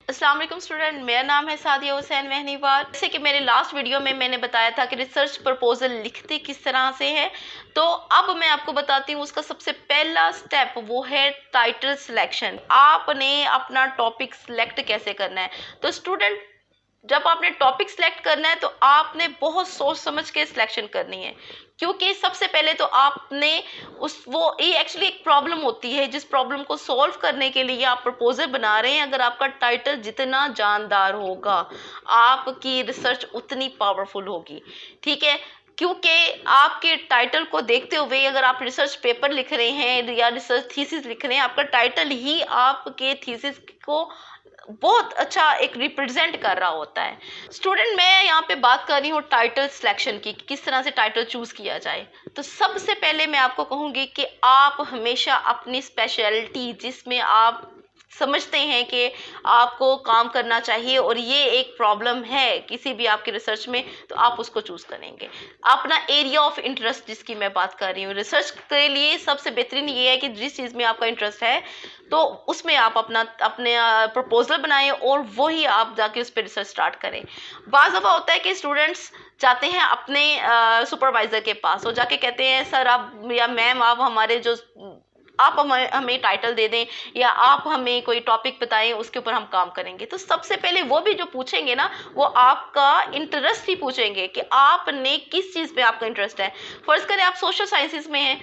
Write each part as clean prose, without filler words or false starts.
अस्सलाम वालेकुम स्टूडेंट, मेरा नाम है सादिया हुसैन महनीवार। जैसे कि मेरे लास्ट वीडियो में मैंने बताया था कि रिसर्च प्रपोजल लिखते किस तरह से है, तो अब मैं आपको बताती हूँ उसका सबसे पहला स्टेप वो है टाइटल सिलेक्शन। आपने अपना टॉपिक सिलेक्ट कैसे करना है। तो स्टूडेंट, जब आपने टॉपिक सिलेक्ट करना है तो आपने बहुत सोच समझ के सिलेक्शन करनी है, क्योंकि सबसे पहले तो आपने ये एक्चुअली एक प्रॉब्लम होती है, जिस प्रॉब्लम को सॉल्व करने के लिए आप प्रपोजल बना रहे हैं। अगर आपका टाइटल जितना जानदार होगा, आपकी रिसर्च उतनी पावरफुल होगी। ठीक है, क्योंकि आपके टाइटल को देखते हुए अगर आप रिसर्च पेपर लिख रहे हैं या रिसर्च थीसिस लिख रहे हैं, आपका टाइटल ही आपके थीसिस को बहुत अच्छा एक रिप्रेजेंट कर रहा होता है। स्टूडेंट, मैं यहाँ पे बात कर रही हूँ टाइटल सिलेक्शन की, किस तरह से टाइटल चूज किया जाए। तो सबसे पहले मैं आपको कहूँगी कि आप हमेशा अपनी स्पेशलिटी, जिसमें आप समझते हैं कि आपको काम करना चाहिए और ये एक प्रॉब्लम है किसी भी आपकी रिसर्च में, तो आप उसको चूज करेंगे। अपना एरिया ऑफ इंटरेस्ट, जिसकी मैं बात कर रही हूँ, रिसर्च के लिए सबसे बेहतरीन ये है कि जिस चीज़ में आपका इंटरेस्ट है तो उसमें आप अपने प्रपोजल बनाएं और वही आप जाके उस पर रिसर्च स्टार्ट करें। बाज़ दफ़ा होता है कि स्टूडेंट्स जाते हैं अपने सुपरवाइज़र के पास और जाके कहते हैं, सर आप या मैम आप हमारे जो आप हमें टाइटल दे दें या आप हमें कोई टॉपिक बताएं, उसके ऊपर हम काम करेंगे। तो सबसे पहले वो भी जो पूछेंगे ना, वो आपका इंटरेस्ट ही पूछेंगे कि आपने किस चीज़ पे आपका इंटरेस्ट है। फर्ज करें आप सोशल साइंसेस में हैं,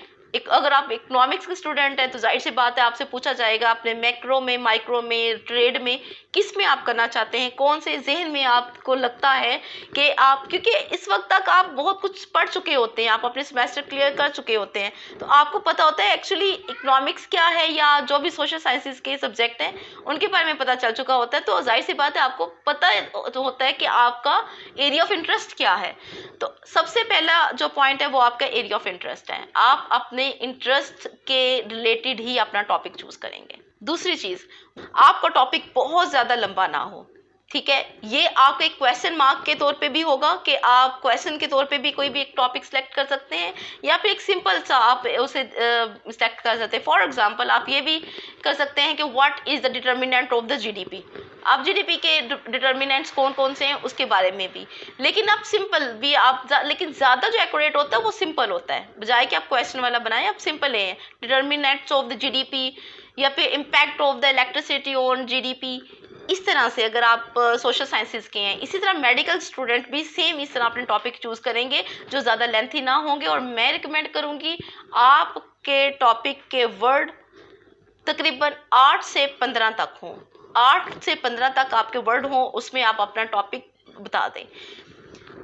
अगर आप इकोनॉमिक्स के स्टूडेंट हैं तो जाहिर सी बात है आपसे पूछा जाएगा आपने मैक्रो में, माइक्रो में, ट्रेड में किस में आप करना चाहते हैं, कौन से जहन में आपको लगता है कि आप, क्योंकि इस वक्त तक आप बहुत कुछ पढ़ चुके होते हैं, आप अपने सेमेस्टर क्लियर कर चुके होते हैं, तो आपको पता होता है एक्चुअली इकोनॉमिक्स क्या है या जो भी सोशल साइंसेस के सब्जेक्ट हैं उनके बारे में पता चल चुका होता है। तो जाहिर सी बात है आपको पता तो होता है कि आपका एरिया ऑफ इंटरेस्ट क्या है। तो सबसे पहला जो पॉइंट है वो आपका एरिया ऑफ इंटरेस्ट है। आप अपने इंटरेस्ट के रिलेटेड ही अपना टॉपिक चूज करेंगे। दूसरी चीज, आपका टॉपिक बहुत ज्यादा लंबा ना हो। ठीक है, ये आपको एक क्वेश्चन मार्क के तौर पे भी होगा कि आप क्वेश्चन के तौर पे भी कोई भी एक टॉपिक सेलेक्ट कर सकते हैं या फिर एक सिंपल सा आप उसे सेलेक्ट कर सकते हैं। फॉर एग्जांपल आप ये भी कर सकते हैं कि what is the determinant of the GDP. आप जीडीपी के डिटर्मिनेंट्स कौन कौन से हैं उसके बारे में भी, लेकिन आप सिंपल भी लेकिन ज़्यादा जो एक्यूरेट होता है वो सिंपल होता है, बजाय कि आप क्वेश्चन वाला बनाएं आप सिंपल है डिटर्मिनेंट्स ऑफ द जीडीपी या फिर impact of the electricity on GDP. इस तरह से अगर आप सोशल साइंसेज के हैं, इसी तरह मेडिकल स्टूडेंट भी सेम इस तरह अपने टॉपिक चूज करेंगे जो ज़्यादा लेंथी ना होंगे। और मैं रिकमेंड करूँगी आपके टॉपिक के वर्ड तकरीबन 8 से 15 तक हों, 8 से 15 तक आपके वर्ड हों, उसमें आप अपना टॉपिक बता दें।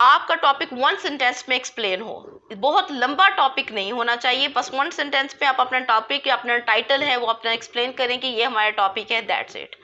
आपका टॉपिक 1 सेंटेंस में एक्सप्लेन हो, बहुत लंबा टॉपिक नहीं होना चाहिए, बस 1 सेंटेंस पे आप अपना टॉपिक या अपना टाइटल है वो अपना एक्सप्लेन करें कि ये हमारा टॉपिक है, दैट्स इट।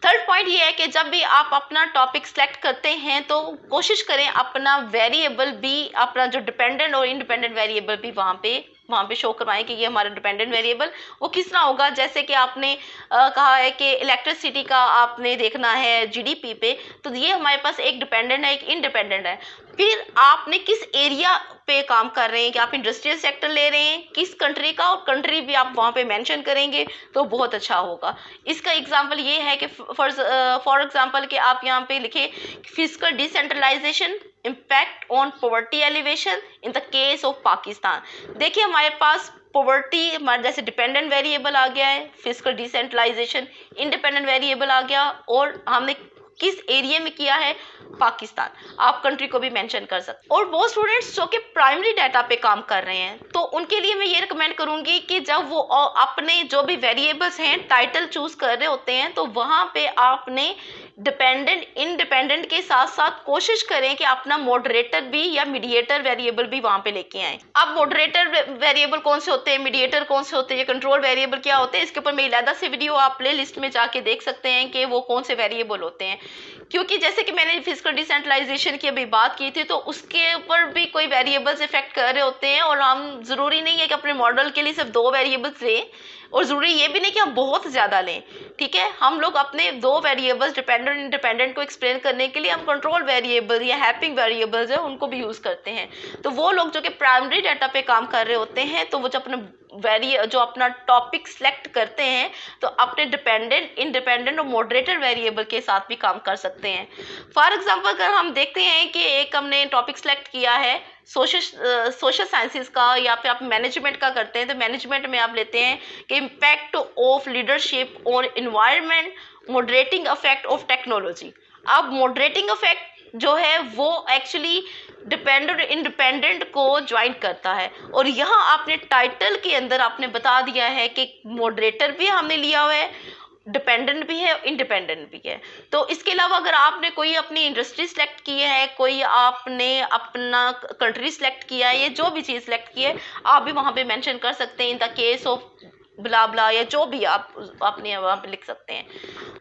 थर्ड पॉइंट ये है कि जब भी आप अपना टॉपिक सेलेक्ट करते हैं तो कोशिश करें अपना वेरिएबल भी, अपना जो डिपेंडेंट और इंडिपेंडेंट वेरिएबल भी वहाँ पे शो करवाएं कि ये हमारा डिपेंडेंट वेरिएबल वो किस तरह होगा। जैसे कि आपने कहा है कि इलेक्ट्रिसिटी का आपने देखना है जीडीपी पे, तो ये हमारे पास एक डिपेंडेंट है, एक इंडिपेंडेंट है। फिर आपने किस एरिया पे काम कर रहे हैं, कि आप इंडस्ट्रियल सेक्टर ले रहे हैं किस कंट्री का, और कंट्री भी आप वहाँ पे मेंशन करेंगे तो बहुत अच्छा होगा। इसका एग्जांपल ये है कि फॉर एग्जांपल कि आप यहाँ पे लिखे physical decentralisation impact on poverty elevation in the case of Pakistan. देखिए हमारे पास पॉवर्टी हमारे जैसे डिपेंडेंट वेरिएबल आ गया है, फिजिकल डिसेंट्रलाइजेशन इंडिपेंडेंट वेरिएबल आ गया, और हमने किस एरिया में किया है, पाकिस्तान। आप कंट्री को भी मेंशन कर सकते हैं। और वो स्टूडेंट्स जो कि प्राइमरी डाटा पे काम कर रहे हैं तो उनके लिए मैं ये रिकमेंड करूंगी कि जब वो अपने जो भी वेरिएबल्स हैं टाइटल चूज कर रहे होते हैं तो वहां पे आपने डिपेंडेंट इंडिपेंडेंट के साथ साथ कोशिश करें कि अपना मॉडरेटर भी या मीडिएटर वेरिएबल भी वहां पे लेके आए। अब मॉडरेटर वेरिएबल कौन से होते हैं, मीडिएटर कौन से होते हैं, कंट्रोल वेरिएबल क्या होते हैं, इसके ऊपर मेरी अलग से वीडियो आप प्ले लिस्ट में जाके देख सकते हैं कि वो कौन से वेरिएबल होते हैं। क्योंकि जैसे कि मैंने फिजिकल डिसेंट्रलाइजेशन की अभी बात की थी तो उसके ऊपर भी कोई वेरिएबल्स इफेक्ट कर रहे होते हैं, और हम जरूरी नहीं है कि अपने मॉडल के लिए सिर्फ 2 वेरिएबल्स लें, और ज़रूरी ये भी नहीं कि हम बहुत ज़्यादा लें, ठीक है। हम लोग अपने दो वेरिएबल्स डिपेंडेंट इंडिपेंडेंट को एक्सप्लेन करने के लिए हम कंट्रोल वेरिएबल या हैपिंग वेरिएबल्स है उनको भी यूज़ करते हैं। तो वो लोग जो कि प्राइमरी डाटा पे काम कर रहे होते हैं, तो वो जो अपना टॉपिक सेलेक्ट करते हैं, तो अपने डिपेंडेंट इंडिपेंडेंट और मॉडरेटर वेरिएबल के साथ भी काम कर सकते हैं। फॉर एग्जांपल अगर हम देखते हैं कि एक हमने टॉपिक सेलेक्ट किया है सोशल साइंसेज का, या फिर आप मैनेजमेंट का करते हैं, तो मैनेजमेंट में आप लेते हैं कि इम्पैक्ट ऑफ लीडरशिप और environment, moderating effect of technology. अब मॉडरेटिंग इफेक्ट जो है वो एक्चुअली डिपेंडेंट इंडिपेंडेंट को ज्वाइन करता है, और यहाँ आपने टाइटल के अंदर आपने बता दिया है कि मॉडरेटर भी हमने लिया हुआ है, डिपेंडेंट भी है, इंडिपेंडेंट भी है। तो इसके अलावा अगर आपने कोई अपनी इंडस्ट्री सेलेक्ट की है, कोई आपने अपना कंट्री सेलेक्ट किया है, या जो भी चीज़ सेलेक्ट की है, आप भी वहाँ पे मेंशन कर सकते हैं इन द केस ऑफ ब्ला ब्ला, या जो भी आप अपने वहाँ पे लिख सकते हैं।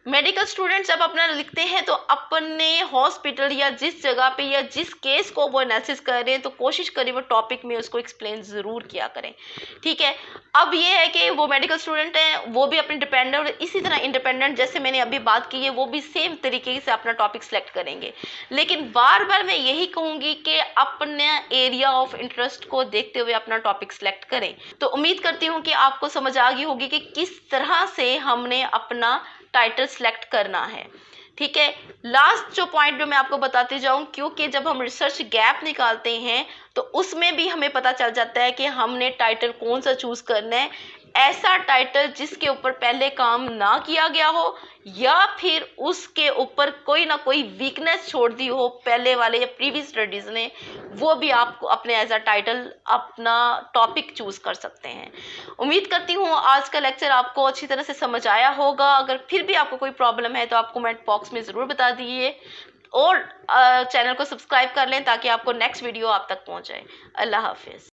मेडिकल स्टूडेंट जब अपना लिखते हैं तो अपने हॉस्पिटल या जिस जगह पे या जिस केस को वो एनालिसिस कर रहे हैं, तो कोशिश करें वो टॉपिक में उसको एक्सप्लेन ज़रूर किया करें, ठीक है। अब ये है कि वो मेडिकल स्टूडेंट हैं, वो भी अपने डिपेंडेंट और इसी तरह इंडिपेंडेंट जैसे मैंने अभी बात की है, वो भी सेम तरीके से अपना टॉपिक सेलेक्ट करेंगे। लेकिन बार बार मैं यही कहूँगी कि अपने एरिया ऑफ इंटरेस्ट को देखते हुए अपना टॉपिक सेलेक्ट करें। तो उम्मीद करती हूँ कि आपको समझ आ गई होगी कि किस तरह से हमने अपना टाइटल सेलेक्ट करना है, ठीक है। लास्ट जो पॉइंट जो मैं आपको बताते जाऊं, क्योंकि जब हम रिसर्च गैप निकालते हैं तो उसमें भी हमें पता चल जाता है कि हमने टाइटल कौन सा चूज करना है। ऐसा टाइटल जिसके ऊपर पहले काम ना किया गया हो, या फिर उसके ऊपर कोई ना कोई वीकनेस छोड़ दी हो पहले वाले या प्रीवियस स्टडीज ने, वो भी आपको अपने एज अ टाइटल अपना टॉपिक चूज कर सकते हैं। उम्मीद करती हूँ आज का लेक्चर आपको अच्छी तरह से समझ आया होगा। अगर फिर भी आपको कोई प्रॉब्लम है तो आप कमेंट बॉक्स में ज़रूर बता दीजिए, और चैनल को सब्सक्राइब कर लें ताकि आपको नेक्स्ट वीडियो आप तक पहुँच जाए। अल्लाह हाफिज़।